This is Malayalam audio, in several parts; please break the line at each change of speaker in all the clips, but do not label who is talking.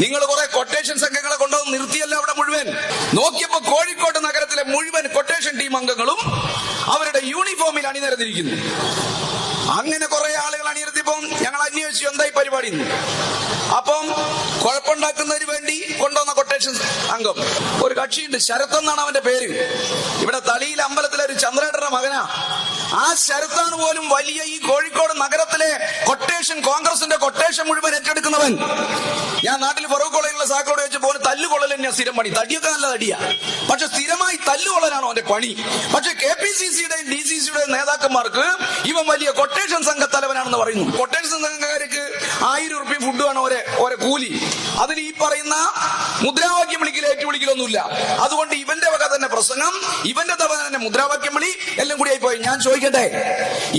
നിങ്ങൾ കുറെ കൊട്ടേഷൻ സംഘങ്ങളെ കൊണ്ടുവന്ന് നിർത്തിയല്ല അവിടെ മുഴുവൻ. നോക്കിയപ്പോ കോഴിക്കോട് നഗരത്തിലെ മുഴുവൻ കൊട്ടേഷൻ ടീം അംഗങ്ങളും അവരുടെ യൂണിഫോമിൽ അണിനിരന്നിരിക്കുന്നു. അങ്ങനെ കുറെ ആളുകൾ അണിനിരത്തിയപ്പോൾ ഞങ്ങൾ അന്വേഷിച്ചു എന്തായി പരിപാടി. അപ്പം കുഴപ്പമുണ്ടാക്കുന്നതിന് വേണ്ടി കൊണ്ടുവന്ന കൊട്ടേഷൻ അംഗം ഒരു കക്ഷിയുണ്ട്, ശരത് എന്നാണ് അവന്റെ പേര്. ഇവിടെ തളിയിൽ അമ്പലത്തിലെ ഒരു ചന്ദ്രേട്ടന്റെ മകനാ. ആ ശരത്താണ് പോലും വലിയ ഈ കോഴിക്കോട് നഗരത്തിലെ കൊട്ടേഷൻ, കോൺഗ്രസിന്റെ കൊട്ടേഷൻ മുഴുവൻ ഏറ്റെടുക്കുന്നവൻ. ഞാൻ നാട്ടിൽ ഫറൂഖ് കോളേജിലുള്ള സാക്കോട് വെച്ച് പോലെ തല്ലുകൊള്ളൽ തന്നെയാ സ്ഥിരം പണി. തടിയൊക്കെ നല്ല തടിയാ, പക്ഷെ സ്ഥിരമായി തല്ലുകൊള്ളലാണോ അവന്റെ പണി. പക്ഷെ KPCCയുടെയും DCCയുടെയും നേതാക്കന്മാർക്ക് ഇവൻ വലിയ കൊട്ടേഷൻ സംഘ തലവനാണെന്ന് പറയുന്നു. കൊട്ടേഷൻ സംഘക്കാർക്ക് 1000 രൂപ ഫുഡ് വേണം ഒരേ കൂലി. അതിൽ ഈ പറയുന്ന മുദ്രാവാക്യം വിളിക്കൽ ഏറ്റുവിളിക്കലൊന്നുമില്ല. അതുകൊണ്ട് ഇവന്റെ വക തന്നെ പ്രസംഗം, ഇവന്റെ തവണ തന്നെ മുദ്രാവാക്യം വിളി എല്ലാം കൂടി ആയിപ്പോയി. ഞാൻ ചോദിക്കട്ടെ,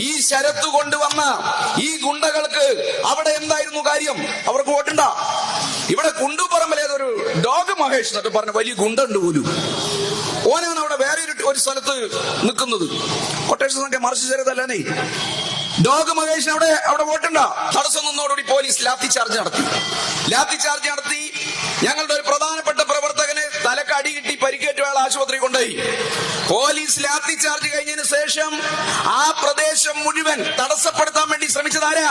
ഈ ശരത്ത് കൊണ്ടുവന്ന ഈ ഗുണ്ടകൾക്ക് അവിടെ എന്തായിരുന്നു കാര്യം? അവർക്ക് വോട്ടുണ്ടാ? ഇവിടെ കുണ്ടുപറമ്പിലേതൊരു ഡോഗ് മഹേഷ് എന്നൊക്കെ പറഞ്ഞ വലിയ ഗുണ്ടുണ്ട് പോലും. ഓനാണ് അവിടെ വേറെ ഒരു സ്ഥലത്ത് നിൽക്കുന്നത്. കൊട്ടേഷൻ സംഘം മറിച്ച് ചേരതല്ലേ. ഡോഗ് മഹേഷിന് അവിടെ വോട്ടുണ്ടാ? തടസ്സം നിന്നോടുകൂടി പോലീസ് ലാത്തി ചാർജ് നടത്തി. ഞങ്ങളുടെ ഒരു പ്രധാനപ്പെട്ട പ്രവർത്തകന് തലക്ക് അടി കിട്ടി പരിക്കേറ്റ ആൾ ആശുപത്രി കൊണ്ടുപോയി. പോലീസ് ലാത്തി ചാർജ് കഴിഞ്ഞതിന് ശേഷം ആ പ്രദേശം മുഴുവൻ തടസ്സപ്പെടുത്താൻ വേണ്ടി ശ്രമിച്ചതാരാ?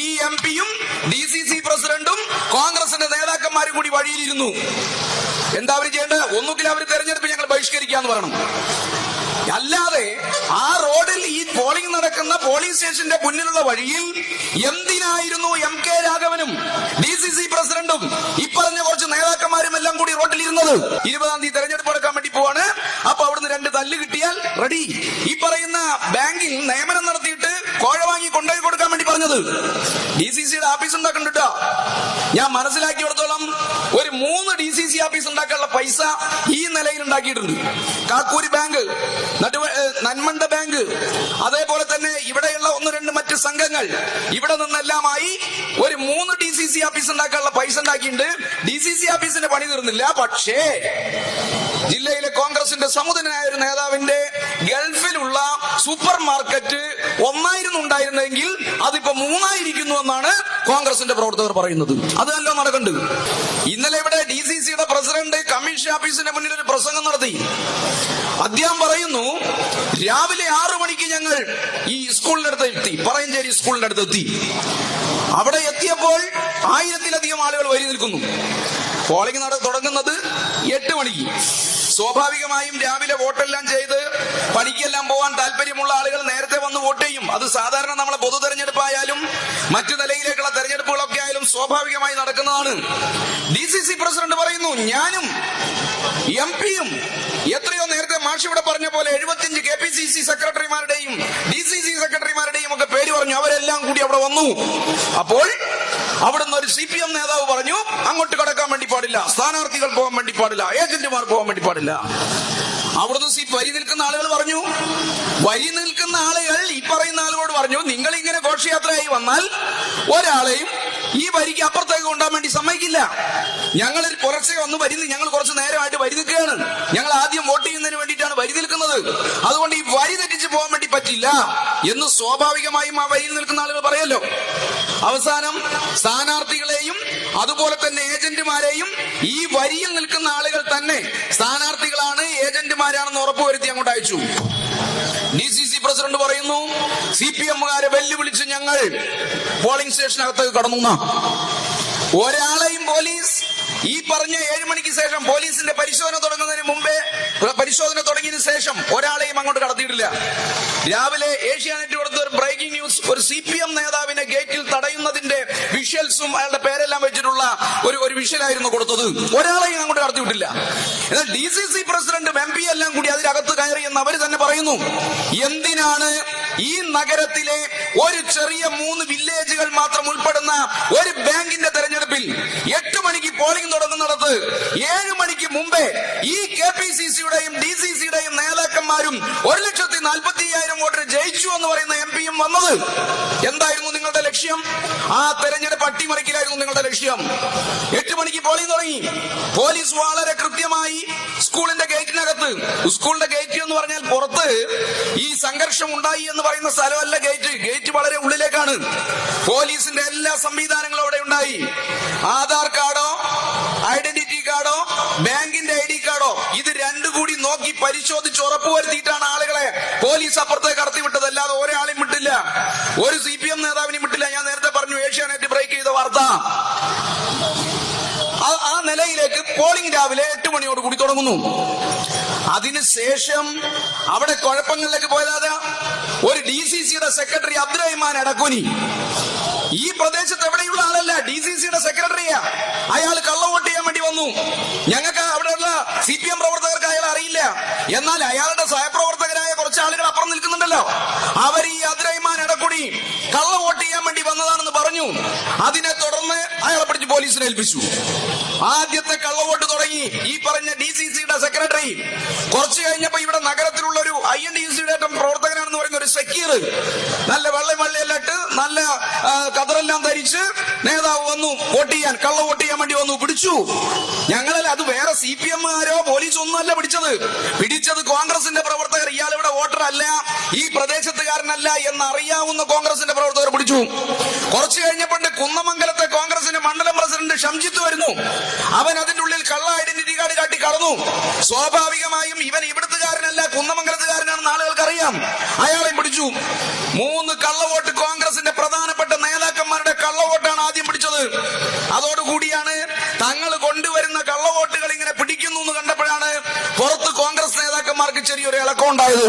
ഈ MP-യും DCC പ്രസിഡന്റും കോൺഗ്രസിന്റെ നേതാക്കന്മാരും കൂടി വഴിയിലിരുന്നു. എന്താ അവർ ചെയ്യേണ്ടത്? ഒന്നുകിൽ അവർ തെരഞ്ഞെടുപ്പ് ഞങ്ങൾ ബഹിഷ്കരിക്കാന്ന് പറയണം. അല്ലാതെ ആ റോഡിൽ ഈ പോളിംഗ് നടക്കുന്ന പോലീസ് സ്റ്റേഷന്റെ മുന്നിലുള്ള വഴിയിൽ എന്തിനായിരുന്നു MK രാഘവനും DCC പ്രസിഡന്റും ഇപ്പറഞ്ഞ കുറച്ച് നേതാക്കന്മാരും എല്ലാം കൂടി റോഡിൽ ഇരുന്നത്? 20-ാം തീയതി തെരഞ്ഞെടുപ്പ് നടക്കാൻ വേണ്ടി പോവാണ്. അപ്പൊ അവിടുന്ന് 2 തല്ല് കിട്ടിയാൽ റെഡി. ഈ പറയുന്ന ബാങ്കിൽ നിയമനം നടത്തിയിട്ട് കോഴ വാങ്ങി കൊണ്ടുപോയി കൊടുക്കാൻ വേണ്ടി പറഞ്ഞത് DCCയുടെ ആഫീസ് ഉണ്ടാക്കണ്ടോ? ഞാൻ മനസ്സിലാക്കിയിടത്തോളം ഒരു 3 DCC ആഫീസ് ഉണ്ടാക്കാനുള്ള പൈസ ഈ നിലയിൽ ഉണ്ടാക്കിയിട്ടുണ്ട്. കാക്കൂരി ബാങ്ക്, നന്മണ്ട ബാങ്ക്, അതേപോലെ തന്നെ ഇവിടെയുള്ള 1-2 മറ്റ് സംഘങ്ങൾ, ഇവിടെ നിന്നെല്ലാമായി ഒരു 3 DCC ആഫീസ് ഉണ്ടാക്കാനുള്ള പൈസ ഉണ്ടാക്കിയിട്ടുണ്ട്. DCC ആഫീസിന്റെ പണി തീർന്നില്ല. പക്ഷേ ജില്ലയിലെ കോൺഗ്രസിന്റെ സമുദനായ ഒരു നേതാവിന്റെ ഗൾഫിലുള്ള സൂപ്പർ മാർക്കറ്റ് 1 ഉണ്ടായിരുന്നെങ്കിൽ അതിപ്പോ 3 ആയിരിക്കുന്നു എന്നാണ് കോൺഗ്രസിന്റെ പ്രവർത്തകർ പറയുന്നത്. അത് നല്ല നടക്കുന്നുണ്ട്. ഇന്നലെ ഇവിടെ DCCയുടെ പ്രസിഡന്റ് കമ്മീഷൻ ഓഫീസിന്റെ മുന്നിൽ ഒരു പ്രസംഗം നടത്തി. അദ്ദേഹം പറയുന്നു, രാവിലെ 6 മണിക്ക് ഞങ്ങൾ ഈ സ്കൂളിന്റെ അടുത്ത് എത്തി, പറയഞ്ചേരി സ്കൂളിന്റെ അടുത്ത് എത്തി. അവിടെ എത്തിയപ്പോൾ 1000-ലധികം ആളുകൾ വരി നിൽക്കുന്നു. പോളിംഗ് തുടങ്ങുന്നത് 8 മണിക്ക്. സ്വാഭാവികമായും രാവിലെ വോട്ടെല്ലാം ചെയ്ത് പണിക്കെല്ലാം പോകാൻ താല്പര്യമുള്ള ആളുകൾ നേരത്തെ വന്ന് വോട്ട് ചെയ്യും. അത് സാധാരണ നമ്മളെ പൊതു തെരഞ്ഞെടുപ്പായാലും മറ്റു നിലയിലേക്കുള്ള തെരഞ്ഞെടുപ്പുകളൊക്കെ ആയാലും സ്വാഭാവികമായി നടക്കുന്നതാണ്. DCC പ്രസിഡന്റ് പറയുന്നു, ഞാനും MP-യും എത്രയോ നേരത്തെ മാഷ് ഇവിടെ പറഞ്ഞ പോലെ 75 KPCC സെക്രട്ടറിമാരുടെയും DCC സെക്രട്ടറിമാരുടെയും ഒക്കെ പേര് പറഞ്ഞു. അവരെല്ലാം കൂടി അവിടെ വന്നു. അപ്പോൾ അവിടുന്ന് ഒരു CPM നേതാവ് പറഞ്ഞു, അങ്ങോട്ട് കടക്കാൻ വേണ്ടി പാടില്ല, സ്ഥാനാർത്ഥികൾ പോകാൻ വേണ്ടി പാടില്ല, ഏജന്റുമാർ പോകാൻ വേണ്ടി പാടില്ല. അവിടുന്ന് വരി നിൽക്കുന്ന ആളുകൾ പറഞ്ഞു, വരി നിൽക്കുന്ന ആളുകൾ ഈ പറയുന്ന ആളുകളോട് പറഞ്ഞു, നിങ്ങൾ ഇങ്ങനെ ഘോഷയാത്രയായി വന്നാൽ ഒരാളെയും ഈ വരിക്ക് അപ്പുറത്തേക്ക് കൊണ്ടാൻ വേണ്ടി സമ്മതിക്കില്ല. ഞങ്ങൾ കുറച്ചേ ഒന്ന് ഞങ്ങൾ കുറച്ച് നേരമായിട്ട് വരി നിൽക്കുകയാണ്. ഞങ്ങൾ ആദ്യം വോട്ട് ചെയ്യുന്നതിന് വേണ്ടിയിട്ടാണ് വരി നിൽക്കുന്നത്. അതുകൊണ്ട് ഈ വരി തെറ്റിച്ച് പോകാൻ വേണ്ടി പറ്റില്ല എന്ന് സ്വാഭാവികമായും ആ വരിയിൽ നിൽക്കുന്ന ആളുകൾ പറയല്ലോ. അവസാനം സ്ഥാനാർത്ഥികളെയും അതുപോലെ തന്നെ ഏജന്റുമാരെയും ഈ വരിയിൽ നിൽക്കുന്ന ആളുകൾ തന്നെ സ്ഥാനാർത്ഥികളാണ്, ഏജന്റുമാരാണെന്ന് ഉറപ്പുവരുത്തി അങ്ങോട്ട് അയച്ചു. DCC പ്രസിഡന്റ് പറയുന്നു, CPM-കാരെ വെല്ലുവിളിച്ച് ഞങ്ങൾ പോളിംഗ് സ്റ്റേഷനകത്തേക്ക് കടന്നു. ഒരാളെയും പോലീസ് ഈ പറഞ്ഞ 7 മണിക്ക് ശേഷം പോലീസിന്റെ പരിശോധന തുടങ്ങുന്നതിന് മുമ്പേ, പരിശോധന തുടങ്ങിയതിനു ശേഷം ഒരാളെയും അങ്ങോട്ട് കടത്തിയിട്ടില്ല. രാവിലെ ഏഷ്യാനെറ്റ് കൊടുത്ത ഒരു ബ്രേക്കിംഗ് ന്യൂസ്, ഒരു CPM നേതാവിനെ ഗേറ്റിൽ തടയുന്നതിന്റെ വിഷ്വൽസും അയാളുടെ പേരെല്ലാം വെച്ചിട്ടുള്ള ഒരു വിഷ്വലായിരുന്നു കൊടുത്തത്. ഒരാളെയും അങ്ങോട്ട് കടത്തിവിട്ടില്ല. എന്നാൽ DCC പ്രസിഡന്റും MP എല്ലാം കൂടി അതിനകത്ത് കയറി എന്ന് അവർ തന്നെ പറയുന്നു. എന്തിനാണ് ഈ നഗരത്തിലെ ഒരു ചെറിയ 3 വില്ലേജുകൾ മാത്രം ഉൾപ്പെടുന്ന ഒരു ബാങ്കിന്റെ തെരഞ്ഞെടുപ്പിൽ 8 മണിക്ക് പോളിംഗ് തുടങ്ങുന്നിടത്ത് 7 മണിക്ക് മുമ്പേ ഈ KPCCയുടെയും DCCയുടെയും നേതാക്കന്മാരും 1,40,000 വോട്ടിന് ജയിച്ചു എന്ന് പറയുന്ന MP-യും വന്നത്? എന്തായിരുന്നു നിങ്ങളുടെ ലക്ഷ്യം? ആ തെരഞ്ഞെടുപ്പ് അട്ടിമറിക്കലായിരുന്നു നിങ്ങളുടെ ലക്ഷ്യം. 8 മണിക്ക് പോളിംഗ് തുടങ്ങി. പോലീസ് വളരെ കൃത്യമായി സ്കൂളിന്റെ ഗേറ്റിനകത്ത്, സ്കൂളിന്റെ ഗേറ്റ് എന്ന് പറഞ്ഞാൽ പുറത്ത് ഈ സംഘർഷം ഉണ്ടായി എന്ന് പറയുന്ന സ്ഥലമല്ല ഗേറ്റ് വളരെ ഉള്ളിലേക്കാണ്. പോലീസിന്റെ എല്ലാ സംവിധാനങ്ങളും അവിടെ ഉണ്ടായി. ആധാർ കാർഡോ പരിശോധിച്ച് ഉറപ്പുവരുത്തിയിട്ടാണ് ആളുകളെ പോലീസ് അപ്പുറത്തേക്ക് കടത്തിവിട്ടത്. അല്ലാതെ ഒരാളെയും വിട്ടില്ല, ഒരു CPM നേതാവിനെയും വിട്ടില്ല. ഞാൻ നേരത്തെ പറഞ്ഞു, ഏഷ്യാനെറ്റ് ബ്രേക്ക് ചെയ്ത വാർത്ത. ആ നിലയിലേക്ക് പോളിംഗ് രാവിലെ 8 മണിയോടുകൂടി തുടങ്ങുന്നു. അതിനുശേഷം അവിടെ കുഴപ്പങ്ങളിലേക്ക് പോയതാ ഒരു DCCയുടെ സെക്രട്ടറി അബ്ദുറഹിമാൻ എടക്കുനി. ഈ പ്രദേശത്ത് എവിടെയുള്ള ആളല്ല, DCCയുടെ സെക്രട്ടറിയാ. അയാൾ കള്ളവോട്ട് ചെയ്യാൻ വേണ്ടി വന്നു. ഞങ്ങൾക്ക് അവിടെയുള്ള CPM പ്രവർത്തകർക്ക് അയാൾ അറിയില്ല. എന്നാൽ അയാളുടെ സഹപ്രവർത്തകരായ കുറച്ച് ആളുകൾ അപ്പുറം നിൽക്കുന്നുണ്ടല്ലോ, അവർ ഈ അബ്ദുറഹിമാൻ എടക്കുനി കള്ളവോട്ട് ചെയ്യാൻ വേണ്ടി വന്നതാണെന്ന് പറഞ്ഞു. അതിനെ തുടർന്ന് അയാളെ പിടിച്ച് പോലീസിനെ ഏൽപ്പിച്ചു. ആദ്യത്തെ കള്ളവോട്ട് തുടങ്ങി ഈ പറഞ്ഞ DCCയുടെ സെക്രട്ടറി. കുറച്ചു കഴിഞ്ഞപ്പോ ഇവിടെ നഗരത്തിലുള്ള ഒരു INDCയുടെ പ്രവർത്തകനാണെന്ന് പറയുന്ന ഒരു സക്കീർ, നല്ല വെള്ളയെല്ലാം ഇട്ട് നല്ല കതറെല്ലാം ധരിച്ച് നേതാവ് വന്നു വോട്ട് ചെയ്യാൻ, കള്ള വോട്ട് ചെയ്യാൻ വേണ്ടി വന്നു. പിടിച്ചു. ഞങ്ങളല്ല, അത് വേറെ CPMകാരോ പോലീസ് ഒന്നുമല്ല പിടിച്ചത് കോൺഗ്രസിന്റെ പ്രവർത്തകർ. ഇയാൾ ഇവിടെ വോട്ടർ അല്ല, ഈ പ്രദേശത്തുകാരനല്ല എന്നറിയാവുന്ന കോൺഗ്രസിന്റെ പ്രവർത്തകർ പിടിച്ചു. കുറച്ചു കഴിഞ്ഞപ്പോൾ കുന്നമംഗലത്തെ കോൺഗ്രസിന്റെ മണ്ഡലം പ്രസിഡന്റ് ഷംജിത്ത് വരുന്നു. അവൻ അതിന്റെ ഉള്ളിൽ കള്ള ഐഡന്റിറ്റി കാർഡ് കാട്ടി കടന്നു. സ്വാഭാവികമായും ഇവൻ ഇവിടുത്തുകാരനല്ല, കുന്നമംഗലത്തുകാരനാണെന്ന് ആളുകൾക്ക് അറിയാം. അയാളെയും പിടിച്ചു. 3 കള്ളവോട്ട് കോൺഗ്രസിന്റെ പ്രധാനപ്പെട്ട നേതാക്കന്മാരുടെ കള്ളവോട്ടാണ് ആദ്യം പിടിച്ചത്. അതോടുകൂടിയാണ് തങ്ങൾ കൊണ്ടുവരുന്ന കള്ളവോട്ടുകൾ ഇങ്ങനെ പിടിക്കുന്നു എന്ന് കണ്ടപ്പോഴാണ് പുറത്ത് കോൺഗ്രസ് നേതാക്കന്മാർക്ക് ചെറിയൊരു ഇളക്കം ഉണ്ടായത്.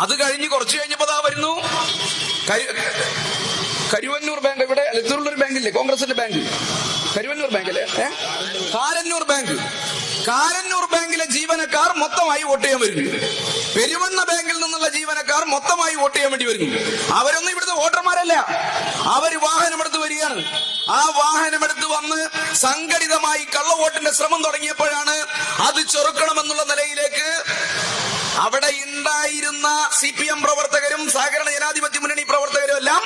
അത് കഴിഞ്ഞ് കുറച്ചു കഴിഞ്ഞപ്പോ വരുന്നു കരുവന്നൂർ ബാങ്ക്. ഇവിടെ തിരുവള്ളൂർ ബാങ്കില്ലേ, കോൺഗ്രസിന്റെ ബാങ്ക്, കരുവന്നൂർ ബാങ്ക് അല്ലേ, കാരന്നൂർ ബാങ്കിലെ ജീവനക്കാർ മൊത്തമായി വോട്ട് ചെയ്യാൻ വരുന്നു. പെരുവണ്ണ ബാങ്കിൽ നിന്നുള്ള ജീവനക്കാർ മൊത്തമായി വോട്ട് ചെയ്യാൻ വേണ്ടി വരുന്നു. അവരൊന്നും ഇവിടുത്തെ വോട്ടർമാരല്ല, അവര് വാഹനമെടുത്ത് വരികയാണ്. ആ വാഹനമെടുത്ത് വന്ന് സംഘടിതമായി കള്ളവോട്ടിന്റെ ശ്രമം തുടങ്ങിയപ്പോഴാണ് അത് ചെറുക്കണമെന്നുള്ള നിലയിലേക്ക് അവിടെ ഉണ്ടായിരുന്ന CPM പ്രവർത്തകരും സഹകരണ ജനാധിപത്യ മുന്നണി പ്രവർത്തകരും എല്ലാം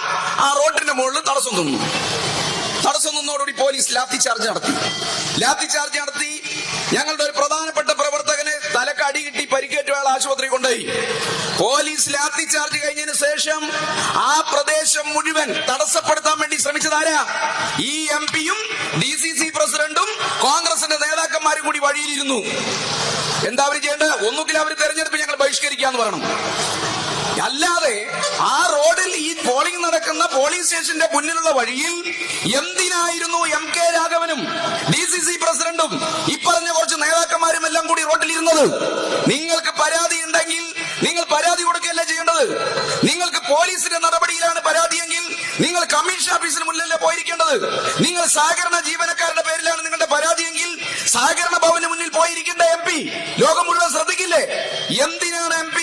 ആ റോഡിന്റെ മുകളിൽ തടസ്സം നിന്നോടുകൂടി പോലീസ് ലാത്തി ചാർജ് നടത്തി. ഞങ്ങളുടെ ഒരു പ്രധാനപ്പെട്ട പ്രവർത്തകന് തലക്ക് അടി കിട്ടി, പരിക്കേറ്റ ആൾ ആശുപത്രി കൊണ്ടുപോയി. പോലീസ് ലാത്തി ചാർജ് കഴിഞ്ഞതിന് ശേഷം ആ പ്രദേശം മുഴുവൻ തടസ്സപ്പെടുത്താൻ വേണ്ടി ശ്രമിച്ചതാരാ? ഈ MP-യും DCC പ്രസിഡന്റും കോൺഗ്രസിന്റെ നേതാക്കന്മാരും കൂടി വഴിയിലിരുന്നു. എന്താ അവർ ചെയ്യേണ്ടത്? ഒന്നുകിൽ അവർ തെരഞ്ഞെടുപ്പ് ഞങ്ങൾ ബഹിഷ്കരിക്കാന്ന് പറയണം. അല്ലാതെ ആ റോഡിൽ ഈ പോളിംഗ് നടക്കുന്ന പോലീസ് സ്റ്റേഷന്റെ മുന്നിലുള്ള വഴിയിൽ എന്തിനായിരുന്നു MK രാഘവനും DCC പ്രസിഡന്റും ഇപ്പറഞ്ഞ കുറച്ച് നേതാക്കന്മാരും എല്ലാം കൂടി റോഡിലിരുന്നത്? നിങ്ങൾക്ക് പരാതി ഉണ്ടെങ്കിൽ നിങ്ങൾ പരാതി കൊടുക്കുകയല്ല ചെയ്യേണ്ടത്. നിങ്ങൾക്ക് പോലീസിന്റെ നടപടിയിലാണ് പരാതിയെങ്കിൽ നിങ്ങൾ കമ്മീഷൻ ഓഫീസിന് മുന്നിലല്ലേ പോയിരിക്കേണ്ടത്. നിങ്ങൾ സഹകരണ ജീവനക്കാരുടെ പേരിലാണ് നിങ്ങളുടെ പരാതിയെങ്കിൽ സഹകരണ ഭവന് മുന്നിൽ പോയിരിക്കേണ്ട MP ലോകം മുഴുവൻ ശ്രദ്ധിക്കില്ലേ? എന്തിനാണ് MP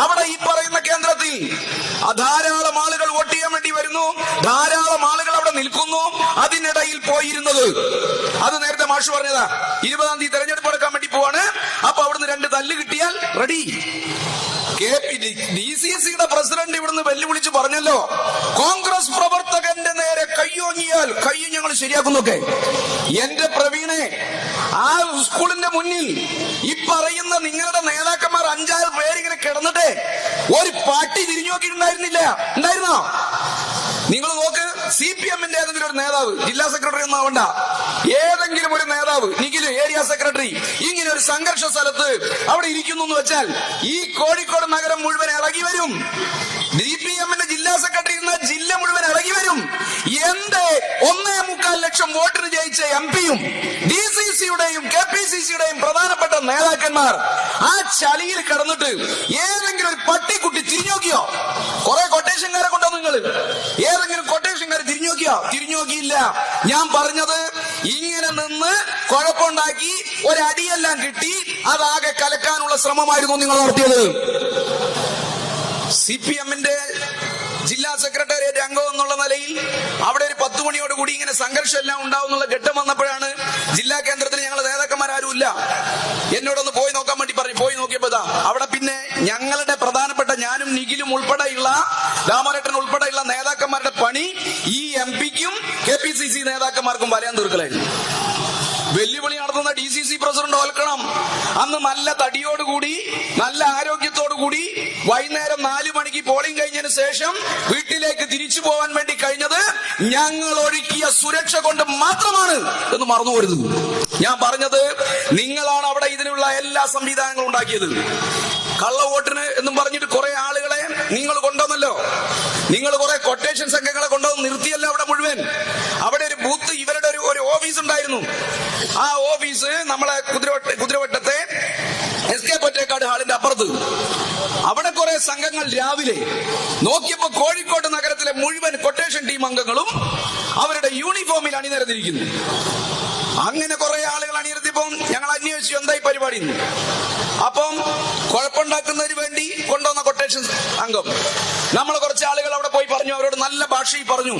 അവിടെ ഈ പറയുന്ന കേന്ദ്രത്തിൽ ധാരാളം ആളുകൾ വോട്ട് ചെയ്യാൻ വേണ്ടി വരുന്നു, ധാരാളം ആളുകൾ അവിടെ നിൽക്കുന്നു, അതിനിടയിൽ പോയിരുന്നത്? അത് നേരത്തെ മാഷ് പറഞ്ഞതാ. 20-ാം തീയതി തെരഞ്ഞെടുപ്പ് എടുക്കാൻ വേണ്ടി പോവാണ്. അപ്പൊ അവിടുന്ന് 2 തല്ല് കിട്ടിയാൽ റെഡി. DCCയുടെ പ്രസിഡന്റ് ഇവിടുന്ന് വെല്ലുവിളിച്ച് പറഞ്ഞല്ലോ, കോൺഗ്രസ് പ്രവർത്തകന്റെ നേരെ കയ്യോങ്ങിയാൽ കൈ ഞങ്ങൾ ശരിയാക്കുന്നൊക്കെ. എന്റെ പ്രവീണെ, ആ സ്കൂളിന്റെ മുന്നിൽ ഈ പറയുന്ന നിങ്ങളുടെ നേതാക്കന്മാർ 5-6 പേരിങ്ങനെ കിടന്നിട്ട് ഒരു പാട്ടി തിരിഞ്ഞു നോക്കിയിട്ടുണ്ടായിരുന്നില്ല? ഉണ്ടായിരുന്നോ? നിങ്ങൾ നോക്ക്, CPM-ന്റെ ഏതെങ്കിലും ഒരു നേതാവ്, ജില്ലാ സെക്രട്ടറി ഒന്നും ആവണ്ട, ഏതെങ്കിലും ഒരു നേതാവ്, നിഖില് ഏരിയ സെക്രട്ടറി ഇങ്ങനെ ഒരു സംഘർഷ സ്ഥലത്ത് അവിടെ ഇരിക്കുന്നു എന്ന് വെച്ചാൽ ഈ കോഴിക്കോട് നഗരം മുഴുവൻ ഇളകി വരും. CPM-ന്റെ ജില്ലാ സെക്രട്ടറി എന്ന ജില്ല മുഴുവൻ ഇളകി വരും. എന്റെ 1.25 ലക്ഷം വോട്ടിന് ജയിച്ച MP-യും DCC-യുടെയും KPCC-യുടെയും പ്രധാനപ്പെട്ട നേതാക്കന്മാർ ആ ചളിയിൽ കിടന്നിട്ട് ഏതെങ്കിലും ഒരു പട്ടിക്കുട്ടി തിരിഞ്ഞു നോക്കിയോ? കുറെ കൊട്ടേഷൻകാരെ കൊണ്ടോ നിങ്ങൾ? ഏതെങ്കിലും കൊട്ടേഷൻകാർ തിരിഞ്ഞു നോക്കിയില്ല. ഞാൻ പറഞ്ഞത് ഇങ്ങനെ നിന്ന് കുഴപ്പമുണ്ടാക്കി ഒരടിയെല്ലാം കിട്ടി അതാകെ കലക്കാനുള്ള ശ്രമമായിരുന്നു നിങ്ങൾ നടത്തിയത്. CPM-ന്റെ ജില്ലാ സെക്രട്ടേറിയറ്റ് അംഗം എന്നുള്ള നിലയിൽ അവിടെ ഒരു 10 മണിയോടുകൂടി ഇങ്ങനെ സംഘർഷം എല്ലാം ഉണ്ടാവും എന്നുള്ള ഘട്ടം വന്നപ്പോഴാണ് ജില്ലാ കേന്ദ്രത്തിൽ ഞങ്ങൾ നേതാക്കന്മാരും ഇല്ല. എന്നോടൊന്ന് പോയി നോക്കാൻ വേണ്ടി പറഞ്ഞു. പോയി നോക്കിയപ്പോ അവിടെ പിന്നെ ഞങ്ങളുടെ പ്രധാനപ്പെട്ട ഞാനും നിഖിലും ഉൾപ്പെടെയുള്ള രാമരട്ടൻ ഉൾപ്പെടെയുള്ള നേതാക്കന്മാരുടെ പണി ഈ MP-ക്കും KPCC നേതാക്കന്മാർക്കും വലയാൻ തീർക്കലായിരുന്നു. വെല്ലുവിളി നടത്തുന്ന DCC പ്രസിഡന്റ് ഓൽക്കണം. അന്ന് നല്ല തടിയോടുകൂടി നല്ല ആരോഗ്യത്തോടുകൂടി വൈകുന്നേരം 4 മണിക്ക് പോളിംഗ് കഴിഞ്ഞതിന് ശേഷം വീട്ടിലേക്ക് തിരിച്ചു പോകാൻ വേണ്ടി കഴിഞ്ഞത് ഞങ്ങൾ ഒരുക്കിയ സുരക്ഷ കൊണ്ട് മാത്രമാണ് എന്ന് മറന്നുപോരുത്. ഞാൻ പറഞ്ഞത് നിങ്ങളാണ് അവിടെ ഇതിനുള്ള എല്ലാ സംവിധാനങ്ങളും ഉണ്ടാക്കിയത്. കള്ളവോട്ടിന് എന്നും പറഞ്ഞിട്ട് കുറെ ആളുകളെ നിങ്ങൾ കൊണ്ടുവന്നല്ലോ. നിങ്ങൾ കുറെ കൊട്ടേഷൻ സംഘങ്ങളെ കൊണ്ടുവന്ന് നിർത്തിയല്ലോ അവിടെ മുഴുവൻ. അവിടെ ഒരു ബൂത്ത്, ഇവരുടെ ഒരു ഓഫീസ് ഉണ്ടായിരുന്നു. ആ ഓഫീസ് നമ്മളെ കുതിരവട്ടത്തെ SK പൊറ്റേക്കാട് ഹാളിന്റെ അപ്പുറത്ത്. അവിടെ കുറെ സംഘങ്ങൾ രാവിലെ നോക്കിയപ്പോ കോഴിക്കോട് നഗരത്തിലെ മുഴുവൻ കൊട്ടേഷൻ ടീം അംഗങ്ങളും അവരുടെ യൂണിഫോമിൽ അണിനിരന്നിരിക്കുന്നു. അങ്ങനെ കുറെ ആളുകൾ അണിനിരത്തിയപ്പോ ഞങ്ങൾ അന്വേഷിച്ചു എന്തായി പരിപാടി. അപ്പം കുഴപ്പമുണ്ടാക്കുന്നതിന് വേണ്ടി കൊണ്ടുവന്ന കൊട്ടേഷൻ അംഗം നമ്മൾ കുറച്ച് ആളുകൾ അവിടെ പോയി പറഞ്ഞു, അവരോട് നല്ല ഭാഷയിൽ പറഞ്ഞു,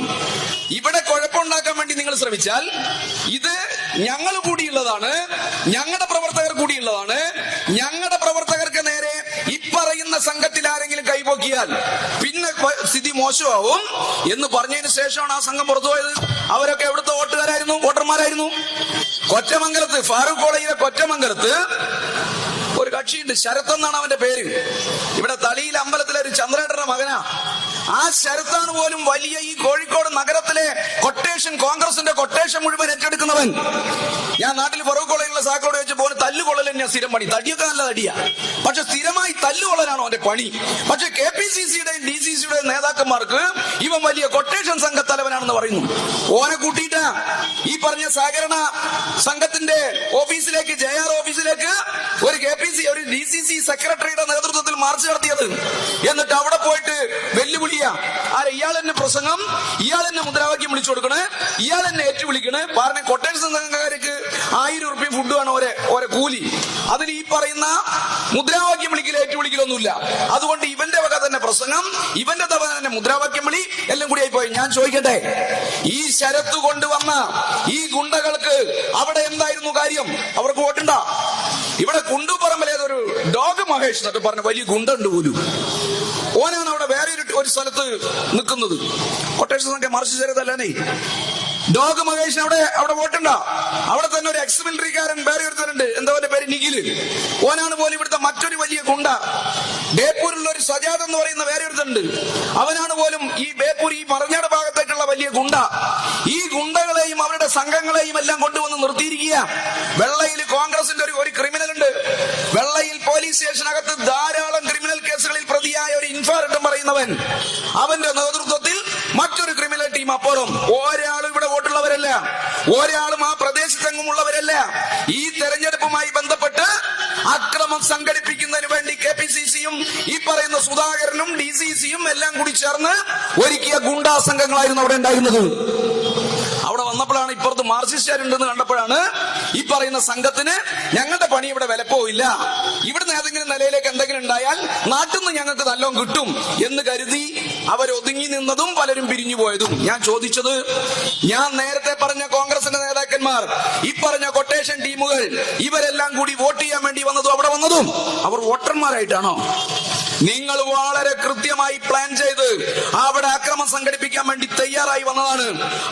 ഇവിടെ കുഴപ്പമുണ്ടാക്കാൻ വേണ്ടി നിങ്ങൾ ശ്രമിച്ചാൽ ഇത് ഞങ്ങൾ കൂടിയുള്ളതാണ്, ഞങ്ങളുടെ പ്രവർത്തകർ കൂടിയുള്ളതാണ്. ഞങ്ങളുടെ പ്രവർത്തകർക്ക് നേരെ ഇപ്പറയുന്ന സംഘത്തിൽ ആരെങ്കിലും കൈപോക്കിയാൽ പിന്നെ സ്ഥിതി മോശമാവും എന്ന് പറഞ്ഞതിന് ശേഷമാണ് ആ സംഘം പുറത്തുപോയത്. അവരൊക്കെ എവിടുത്തെ വോട്ടുകാരായിരുന്നു, വോട്ടർമാരായിരുന്നു. കൊറ്റമംഗലത്ത്, ഫാറൂഖ് കോളേജിലെ കൊറ്റമംഗലത്ത് ഒരു കക്ഷിയുണ്ട്, ശരത് എന്നാണ് അവന്റെ പേര്. ഇവിടെ തളിയിൽ അമ്പലത്തിലെ ഒരു ചന്ദ്രേട്ടന്റെ മകനാ. ആ ശരത്താണ് പോലും വലിയ ഈ കോഴിക്കോട് നഗരത്തിലെ കൊട്ടേഷൻ, കോൺഗ്രസിന്റെ കൊട്ടേഷൻ മുഴുവൻ ഏറ്റെടുക്കുന്നവൻ. ഞാൻ നാട്ടിൽ ഫറൂഖ് കോളേജിലുള്ള സാക്കളോട് വെച്ചപ്പോൾ തല്ലുകൊള്ളൽ തന്നെയാ സ്ഥിരം പണി. തടിയൊക്കെ നല്ല തടിയാ, പക്ഷെ സ്ഥിരമായി തല്ലുകൊള്ളലാണോ അവന്റെ പണി. പക്ഷെ KPCCയുടെയും DCCയുടെയും നേതാക്കന്മാർക്ക് ഇവൻ വലിയ കൊട്ടേഷൻ സംഘത്തലവനാണെന്ന് പറയുന്നു. ഓനെ കൂട്ടിയിട്ടാ ഈ പറഞ്ഞ സഹകരണ സംഘത്തിന്റെ ഓഫീസിലേക്ക്, JR ഓഫീസിലേക്ക് ഒരു ഒരു DCC സെക്രട്ടറിയുടെ നേതൃത്വത്തിൽ മാർച്ച് നടത്തിയത്. എന്നിട്ട് അവിടെ പോയിട്ട് വെല്ലുവിളിയാ, ഇയാൾ എന്നെ പ്രസംഗം, ഇയാൾ എന്നെ മുദ്രാവാക്യം വിളിച്ചു കൊടുക്കണേ, ഇയാൾ എന്നെ ഏറ്റുവിളിക്കണേ. കാരണം കൊട്ടേഷൻ സംഘക്കാർക്ക് 1000 രൂപ ഫുഡ് വേണം ഓരോ കൂലി. അതിൽ ഈ പറയുന്ന മുദ്രാവാക്യം വിളിക്കൽ, ഏറ്റുവിളിക്കലൊന്നുമില്ല. അതുകൊണ്ട് ഇവന്റെ വക തന്നെ പ്രസംഗം, ഇവന്റെ തന്നെ മുദ്രാവാക്യം വിളി, എല്ലാം കൂടി ആയി പോയി. ഞാൻ ചോദിക്കട്ടെ, ഈ ശരത്ത് കൊണ്ടുവന്ന ഈ ഗുണ്ടകൾക്ക് അവിടെ എന്തായിരുന്നു കാര്യം? അവർക്ക് വോട്ടുണ്ടാ? ഇവിടെ കുണ്ടുപറമ്പിലേതൊരു ഡോഗ് മഹേഷ് എന്നൊക്കെ പറഞ്ഞ വലിയ ഗുണ്ടുണ്ട് പോലും. ഓനാണ് അവിടെ വേറെ ഒരു സ്ഥലത്ത് നിൽക്കുന്നത്. കൊട്ടേഷൻ സംഘം മാർച്ച് ചെയ്തതല്ലേ. ഡോഗ് മഹേഷിന് അവിടെ വോട്ടുണ്ടോ? അവിടെ തന്നെ ഒരു എക്സ് മിലിറ്ററിക്കാരൻ വേറെ ഒരുത്തരുണ്ട്, എന്താ അവന്റെ പേര്, നിഖില്. ഓനാണ് പോലും ഇവിടുത്തെ മറ്റൊരു വലിയ ഗുണ്ട. ബേപ്പൂരിലുള്ള ഒരു സജാദ് എന്ന് പറയുന്ന വേറെ ഒരുത്തുണ്ട്, അവനാണ് പോലും ഈ ബേപ്പൂർ, ഈ മറഞ്ഞാട് ഭാഗത്തേക്കുള്ള വലിയ ഗുണ്ട. ഈ ഗുണ്ടകളെയും അവരുടെ സംഘങ്ങളെയും എല്ലാം കൊണ്ടുവന്ന് നിർത്തിയിരിക്കുക. വെള്ളയിൽ കോൺഗ്രസിന്റെ ഒരു ക്രിമിനൽ ഉണ്ട്. വെള്ളയിൽ പോലീസ് സ്റ്റേഷനകത്ത് ധാരാളം ക്രിമിനൽ കേസുകളിൽ പ്രതിയായ ഒരു ഇൻഫാറട്ടും പറയുന്നവൻ, അവന്റെ നേതൃത്വത്തിൽ മറ്റൊരു ക്രിമിനൽ ടീം അപ്പുറം. ഒരാളും ഇവിടെ വോട്ടുള്ളവരല്ല, ഒരാളും ആ പ്രദേശത്തെങ്ങുമുള്ളവരല്ല. ഈ തെരഞ്ഞെടുപ്പുമായി ബന്ധപ്പെട്ട് അക്രമം സംഘടിപ്പിക്കുന്നതിന് വേണ്ടി KPCCയും ഈ പറയുന്ന സുധാകരനും DCCയും എല്ലാം കൂടി ചേർന്ന് ഒരുക്കിയ ഗുണ്ടാ സംഘങ്ങളായിരുന്നു അവിടെ ഉണ്ടായിരുന്നത്. അവിടെ വന്നപ്പോഴാണ്, ഇപ്പുറത്ത് മാർക്സിസ്റ്റുകാരുണ്ടെന്ന് കണ്ടപ്പോഴാണ് ഈ പറയുന്ന സംഘത്തിന് ഞങ്ങളുടെ പണി ഇവിടെ വിലപ്പോയില്ല, ഇവിടുന്ന് ഏതെങ്കിലും നിലയിലേക്ക് എന്തെങ്കിലും ഉണ്ടായാൽ നാട്ടിൽ നിന്ന് ഞങ്ങൾക്ക് നല്ലോണം കിട്ടും എന്ന് കരുതി അവരൊതുങ്ങി നിന്നതും പലരും പിരിഞ്ഞു പോയതും. ഞാൻ ചോദിച്ചത്, ഞാൻ നേരത്തെ പറഞ്ഞ കോൺഗ്രസിന്റെ നേതാക്കന്മാർ, ഈ പറഞ്ഞ കൊട്ടേഷൻ ടീമുകൾ, ഇവരെല്ലാം കൂടി വോട്ട് ചെയ്യാൻ വേണ്ടി വന്നതും അവിടെ വന്നതും അവർ വോട്ടർമാരായിട്ടാണോ? നിങ്ങൾ വളരെ കൃത്യമായി പ്ലാൻ ചെയ്ത് അവിടെ അക്രമം സംഘടിപ്പിക്കാൻ വേണ്ടി തയ്യാറായി വന്നതാണ്.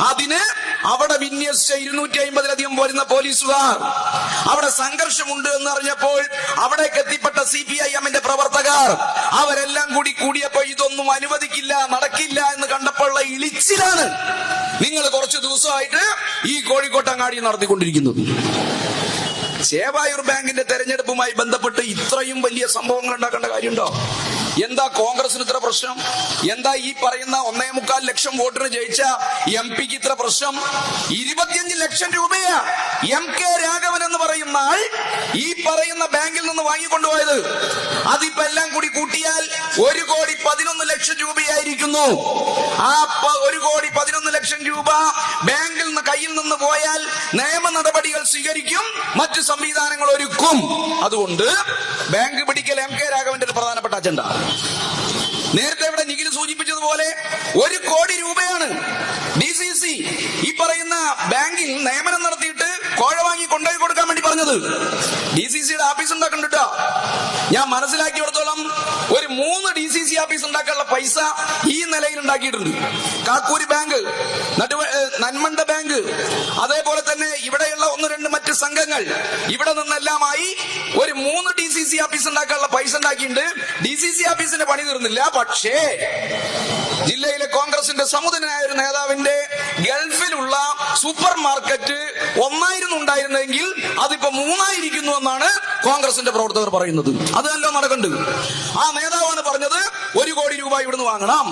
അതിന് അവിടെ വിന്യസിച്ച 250-ലധികം വരുന്ന പോലീസുകാർ, അവിടെ സംഘർഷമുണ്ട് എന്നറിഞ്ഞപ്പോൾ അവിടേക്ക് എത്തിപ്പെട്ട CPIM-ന്റെ പ്രവർത്തകർ, അവരെല്ലാം കൂടിയപ്പോ ഇതൊന്നും അനുവദിക്കില്ല, നടക്കില്ല എന്ന് കണ്ടപ്പോഴുള്ള ഇളിച്ചിലാണ് നിങ്ങൾ കുറച്ചു ദിവസമായിട്ട് ഈ കോഴിക്കോട്ടങ്ങാടി നടത്തിക്കൊണ്ടിരിക്കുന്നത്. ചേവായൂർ ബാങ്കിന്റെ തെരഞ്ഞെടുപ്പുമായി ബന്ധപ്പെട്ട് ഇത്രയും വലിയ സംഭവങ്ങൾ ഉണ്ടാക്കേണ്ട കാര്യമുണ്ടോ? എന്താ കോൺഗ്രസിന് ഇത്ര പ്രശ്നം? എന്താ ഈ പറയുന്ന 1.25 ലക്ഷം വോട്ടിന് ജയിച്ച MP-ക്ക് ഇത്ര പ്രശ്നം? 25 ലക്ഷം രൂപയാ MK രാഘവൻ എന്ന് പറയുന്ന ആൾ ഈ പറയുന്ന ബാങ്കിൽ നിന്ന് വാങ്ങിക്കൊണ്ടുപോയത്. അതിപ്പോ എല്ലാം കൂടി കൂട്ടിയാൽ 1,11 ലക്ഷം രൂപയായിരിക്കുന്നു. ആ 1,11 ലക്ഷം രൂപ ബാങ്കിൽ നിന്ന് കയ്യിൽ നിന്ന് പോയാൽ നിയമ നടപടികൾ സ്വീകരിക്കും, മറ്റു സംവിധാനങ്ങൾ ഒരുക്കും. അതുകൊണ്ട് ബാങ്ക് പിടിക്കൽ MK രാഘവന്റെ ഒരു പ്രധാനപ്പെട്ട അജണ്ട. നേരത്തെ ഇവിടെ നിഖിൽ സൂചിപ്പിച്ചതുപോലെ 1 കോടി രൂപയാണ് DCC ഈ പറയുന്ന ബാങ്കിൽ നിയമനം നടത്തിയിട്ട് കോഴ വാങ്ങി കൊണ്ടുപോയി കൊടുക്കാൻ വേണ്ടി പറഞ്ഞത്. DCCയുടെ ആഫീസ് ഉണ്ടാക്കണ്ടിട്ടോ. ഞാൻ മനസ്സിലാക്കിയിടത്തോളം ഒരു 3 DCC ആഫീസ് ഉണ്ടാക്കാനുള്ള പൈസ ഈ നിലയിൽ ഉണ്ടാക്കിയിട്ടുണ്ട്. കാക്കൂരി ബാങ്ക്, നന്മണ്ട ബാങ്ക്, അതേപോലെ തന്നെ ഇവിടെയുള്ള 1-2 മറ്റ് സംഘങ്ങൾ, ഇവിടെ നിന്നെല്ലാമായി ഒരു 3 DCC ആഫീസ് ഉണ്ടാക്കാനുള്ള പൈസ ഉണ്ടാക്കിയിട്ടുണ്ട്. DCC ആഫീസിന്റെ പണി തീർന്നില്ല. പക്ഷേ ജില്ലയിലെ കോൺഗ്രസിന്റെ സമുദനായ ഒരു നേതാവിന്റെ ഗൾഫിലുള്ള സൂപ്പർ മാർക്കറ്റ് 1 ഉണ്ടായിരുന്നെങ്കിൽ അതിപ്പോ 3 എന്നാണ് കോൺഗ്രസിന്റെ പ്രവർത്തകർ പറയുന്നത്. അതല്ലോ നടക്കുന്നുണ്ട്. ആ നേതാവാണ് പറഞ്ഞത് 1 കോടി രൂപ ഇവിടുന്ന് വാങ്ങണം,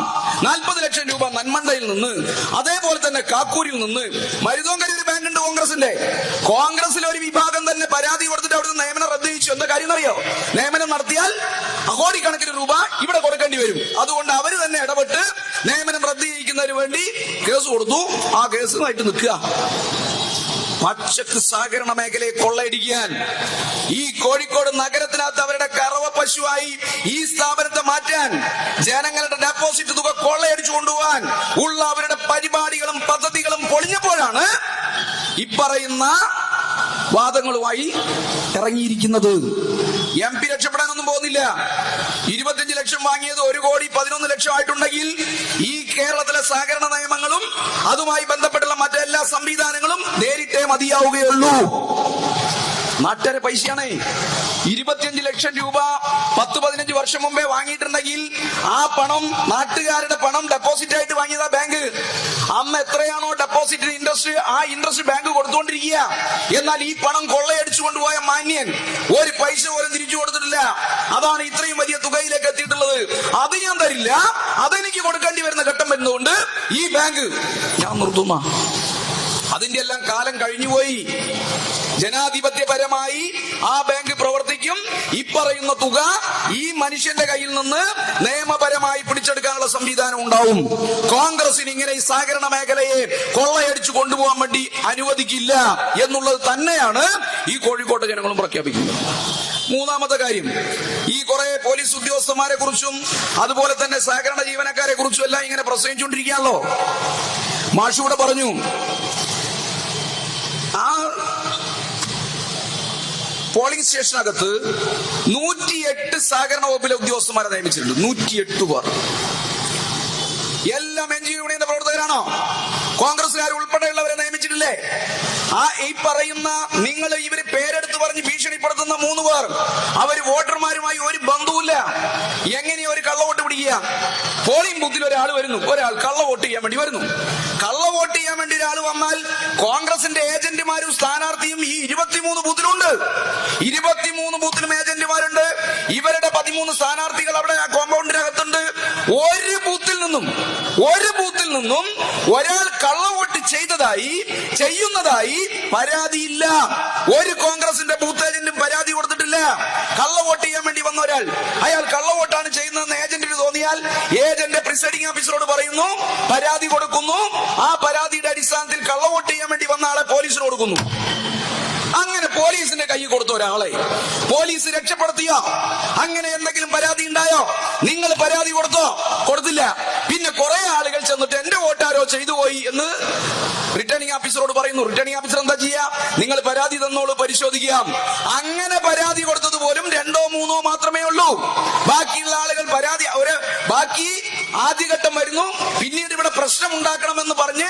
40 ലക്ഷം രൂപ നന്മണ്ടയിൽ നിന്ന്, അതേപോലെ തന്നെ കാക്കൂരിൽ നിന്ന്. മരുതോങ്കര ഒരു ബാങ്ക് ഉണ്ട് കോൺഗ്രസിലെ ഒരു വിഭാഗം തന്നെ പരാതി കൊടുത്തിട്ട് അവിടുന്ന് നിയമനം റദ്ദ് ചെയ്യിച്ചു. എന്താ കാര്യം എന്നറിയോ? നിയമനം നടത്തിയാൽ കോടിക്കണക്കിന് രൂപ ഇവിടെ കൊടുക്കേണ്ടി വരും. അതുകൊണ്ട് അവര് തന്നെ ഇടപെട്ട് നിയമനം റദ്ദ് ചെയ്യിക്കുന്നതിന് വേണ്ടി കേസ് കൊടുത്തു. ആ കേസുമായിട്ട് നിൽക്കുക. പച്ചക്ക് സഹകരണ മേഖലയെ കൊള്ളയടിക്കാൻ ഈ കോഴിക്കോട് നഗരത്തിനകത്ത് അവരുടെ കറവ പശുവായി ഈ സ്ഥാപനത്തെ മാറ്റാൻ, ജനങ്ങളുടെ ഡെപ്പോസിറ്റ് തുക കൊള്ളയടിച്ചു കൊണ്ടുപോകാൻ ഉള്ള അവരുടെ പരിപാടികളും പദ്ധതികളും പൊളിഞ്ഞപ്പോഴാണ് ഇപ്പറയുന്ന വാദങ്ങളുമായി ഇറങ്ങിയിരിക്കുന്നത്. MP രക്ഷപ്പെടാനൊന്നും പോകുന്നില്ല. 25 ലക്ഷം വാങ്ങിയത് 1 കോടി 11 ലക്ഷം ആയിട്ടുണ്ടെങ്കിൽ ഈ കേരളത്തിലെ സഹകരണ നിയമങ്ങളും അതുമായി ബന്ധപ്പെട്ടുള്ള മറ്റെല്ലാ സംവിധാനങ്ങളും നേരിട്ടേ മതിയാവുകയുള്ളൂ. നാട്ടുകാരെ പൈസയാണ്. 25 ലക്ഷം രൂപ 10-15 വർഷം മുമ്പേ വാങ്ങിയിട്ടുണ്ടെങ്കിൽ ആ പണം നാട്ടുകാരുടെ പണം ഡെപ്പോസിറ്റ് ആയിട്ട് വാങ്ങിയതാ ബാങ്ക്. അന്ന് എത്രയാണോ ഡെപ്പോസിറ്റ് ഇൻട്രസ്റ്റ്, ആ ഇൻട്രസ്റ്റ് ബാങ്ക് കൊടുത്തുകൊണ്ടിരിക്കുക. എന്നാൽ ഈ പണം കൊള്ളയടിച്ചു കൊണ്ടുപോയ മാന്യൻ ഒരു പൈസ പോലും തിരിച്ചു കൊടുത്തിട്ടില്ല. അതാണ് ഇത്രയും വലിയ തുകയിലേക്ക് എത്തിയിട്ടുള്ളത്. അത് ഞാൻ തരില്ല, അതെനിക്ക് കൊടുക്കേണ്ടി വരുന്ന ഘട്ടം വരുന്നതുകൊണ്ട് ഈ ബാങ്ക് ഞാൻ നിർത്തുന്ന. അതിന്റെ എല്ലാം കാലം കഴിഞ്ഞുപോയി. ജനാധിപത്യപരമായി ആ ബാങ്ക് പ്രവർത്തിക്കും. ഇപ്പറയുന്ന തുക ഈ മനുഷ്യന്റെ കയ്യിൽ നിന്ന് നിയമപരമായി പിടിച്ചെടുക്കാനുള്ള സംവിധാനം ഉണ്ടാവും. കോൺഗ്രസിന് ഇങ്ങനെ ഈ സഹകരണ മേഖലയെ കൊള്ളയടിച്ചു കൊണ്ടുപോകാൻ വേണ്ടി അനുവദിക്കില്ല എന്നുള്ളത് തന്നെയാണ് ഈ കോഴിക്കോട്ടെ ജനങ്ങളും പ്രഖ്യാപിക്കുന്നത്. മൂന്നാമത്തെ കാര്യം, ഈ കുറെ പോലീസ് ഉദ്യോഗസ്ഥന്മാരെ കുറിച്ചും അതുപോലെ തന്നെ സഹകരണ ജീവനക്കാരെ കുറിച്ചും എല്ലാം ഇങ്ങനെ പ്രസംഗിച്ചുകൊണ്ടിരിക്കുകയാണല്ലോ. മാഷൂടെ പറഞ്ഞു, ആ പോളിംഗ് സ്റ്റേഷനകത്ത് 108 സഹകരണ വകുപ്പിലെ ഉദ്യോഗസ്ഥന്മാരെ നിയമിച്ചിട്ടുണ്ട്. 108 പേർ. എല്ലാം NGO യൂണിയന്റെ പ്രവർത്തകരാണോ? കോൺഗ്രസുകാർ ഉൾപ്പെടെയുള്ളവരെ നിയമിച്ചിട്ടില്ലേ? ആ ഈ പറയുന്ന നിങ്ങൾ ഇവര് പേരെടുത്ത് പറഞ്ഞ് ഭീഷണിപ്പെടുത്തുന്ന 3 പേർ, അവര് വോട്ടർമാരുമായി ഒരു ബന്ധവുമില്ല. എങ്ങനെയാ ഒരു കള്ളവോട്ട് പിടിക്കുക? പോളിംഗ് ബൂത്തിൽ ഒരാൾ വരുന്നു, ഒരാൾ കള്ളവോട്ട് ചെയ്യാൻ വേണ്ടി വരുന്നു. കള്ളവോട്ട് ചെയ്യാൻ വേണ്ടി ഒരാൾ വന്നാൽ കോൺഗ്രസിന്റെ ഏജന്റുമാരും സ്ഥാനാർത്ഥിയും ഈ 23 ബൂത്തിലുണ്ട്. 23 ബൂത്തിലും ഏജന്റുമാരുണ്ട്. ഇവരുടെ 13 സ്ഥാനാർത്ഥികൾ അവിടെ ആ കോമ്പൗണ്ടിനകത്തുണ്ട്. ഒരു ബൂത്തിൽ നിന്നും ഒരാൾ കള്ളവോട്ട് ചെയ്യുന്നതായി പരാതിയില്ല. ഒരു കോൺഗ്രസിന്റെ ബൂത്ത് ഏജന്റും പരാതി കൊടുത്തിട്ടില്ല. കള്ളവോട്ട് ചെയ്യാൻ വേണ്ടി വന്ന ഒരാൾ, അയാൾ കള്ളവോട്ടാണ് ചെയ്യുന്നതെന്ന് ഏജന്റിന് തോന്നിയാൽ ഏജന്റ് പ്രിസൈഡിംഗ് ഓഫീസറോട് പറയുന്നു, പരാതി കൊടുക്കുന്നു. ആ പരാതിയുടെ അടിസ്ഥാനത്തിൽ കള്ളവോട്ട് ചെയ്യാൻ വേണ്ടി വന്ന ആളെ പോലീസിന് കൊടുക്കുന്നു. അങ്ങനെ പോലീസിന്റെ കൈ കൊടുത്ത ഒരാളെ പോലീസ് രക്ഷപ്പെടുത്തിയോ? അങ്ങനെ എന്തെങ്കിലും പരാതി ഉണ്ടായോ? നിങ്ങൾ പരാതി കൊടുത്തില്ല. പിന്നെ കുറെ ആളുകൾ ചെന്നിട്ട് എന്റെ വോട്ടാരോ ചെയ്തു പോയി എന്ന് റിട്ടേണിംഗ് ഓഫീസറോട് പറയുന്നു. റിട്ടേണിംഗ് ഓഫീസർ എന്താ ചെയ്യാ? നിങ്ങൾ പരാതി തന്നോളൂ, പരിശോധിക്കാം. അങ്ങനെ പരാതി കൊടുത്തത് പോലും 2-3 മാത്രമേ ഉള്ളൂ. ബാക്കിയുള്ള ആളുകൾ ബാക്കി ആദ്യഘട്ടം വരുന്നു. പിന്നീട് ഇവിടെ പ്രശ്നം ഉണ്ടാക്കണമെന്ന് പറഞ്ഞ്